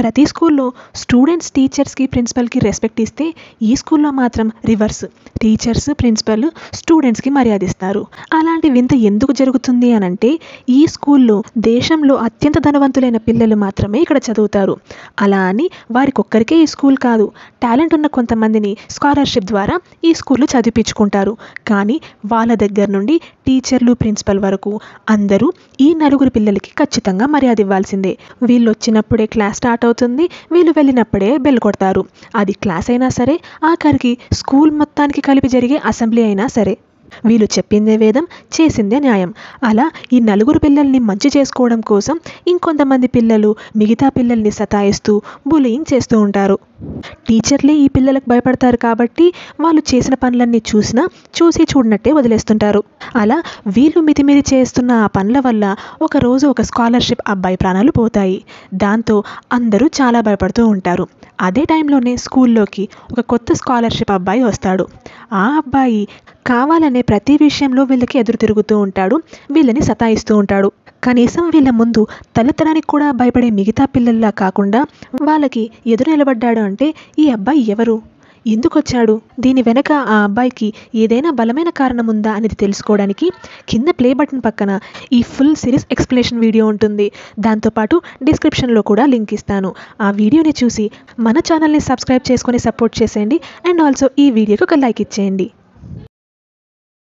ప్రతి స్కూల్లో స్టూడెంట్స్ టీచర్స్కి ప్రిన్సిపల్కి రెస్పెక్ట్ ఇస్తే ఈ స్కూల్లో మాత్రం రివర్స్. టీచర్స్ ప్రిన్సిపల్ స్టూడెంట్స్కి మర్యాద ఇస్తారు. అలాంటి వింత ఎందుకు జరుగుతుంది అనంటే ఈ స్కూల్లో దేశంలో అత్యంత ధనవంతులైన పిల్లలు మాత్రమే ఇక్కడ చదువుతారు. అలా అని వారికొక్కరికే ఈ స్కూల్ కాదు, టాలెంట్ ఉన్న కొంతమందిని స్కాలర్షిప్ ద్వారా ఈ స్కూల్లో చదివించుకుంటారు. కానీ వాళ్ళ దగ్గర నుండి టీచర్లు ప్రిన్సిపల్ వరకు అందరూ ఈ నలుగురు పిల్లలకి ఖచ్చితంగా మర్యాద ఇవ్వాల్సిందే. వీళ్ళు వచ్చినప్పుడే క్లాస్ స్టార్ట్ అవుతుంది, వీళ్ళు వెళ్ళినప్పుడే బెల్ కొడతారు. అది క్లాస్ అయినా సరే, ఆఖరికి స్కూల్ మొత్తానికి కలిపి జరిగే అసెంబ్లీ అయినా సరే. వీళ్ళు చెప్పిందే వేదం, చేసిందే న్యాయం. అలా ఈ నలుగురు పిల్లల్ని మంచి చేసుకోవడం కోసం ఇంకొంతమంది పిల్లలు మిగతా పిల్లల్ని సతాయిస్తూ బులియింగ్ చేస్తూ ఉంటారు. టీచర్లే ఈ పిల్లలకు భయపడతారు కాబట్టి వాళ్ళు చేసిన పనులన్నీ చూసి చూడనట్టే వదిలేస్తుంటారు. అలా వీళ్ళు మితిమీరి చేస్తున్న ఆ పనుల వల్ల ఒకరోజు ఒక స్కాలర్షిప్ అబ్బాయి ప్రాణాలు పోతాయి. దాంతో అందరూ చాలా భయపడుతూ ఉంటారు. అదే టైంలోనే స్కూల్లోకి ఒక కొత్త స్కాలర్షిప్ అబ్బాయి వస్తాడు. ఆ అబ్బాయి కావాలనే ప్రతి విషయంలో వీళ్ళకి ఎదురు తిరుగుతూ ఉంటాడు, వీళ్ళని సతాయిస్తూ ఉంటాడు. కనీసం వీళ్ళ ముందు తల్లిదండ్రులకు కూడా భయపడే మిగతా పిల్లల్లా కాకుండా వాళ్ళకి ఎదురు నిలబడ్డాడు అంటే ఈ అబ్బాయి ఎవరు, ఎందుకు వచ్చాడు, దీని వెనక ఆ అబ్బాయికి ఏదైనా బలమైన కారణం ఉందా అనేది తెలుసుకోవడానికి కింద ప్లే బటన్ పక్కన ఈ ఫుల్ సిరీస్ ఎక్స్ప్లెనేషన్ వీడియో ఉంటుంది. దాంతోపాటు డిస్క్రిప్షన్లో కూడా లింక్ ఇస్తాను. ఆ వీడియోని చూసి మన ఛానల్ని సబ్స్క్రైబ్ చేసుకొని సపోర్ట్ చేసేయండి. అండ్ ఆల్సో ఈ వీడియోకి ఒక లైక్ ఇచ్చేయండి.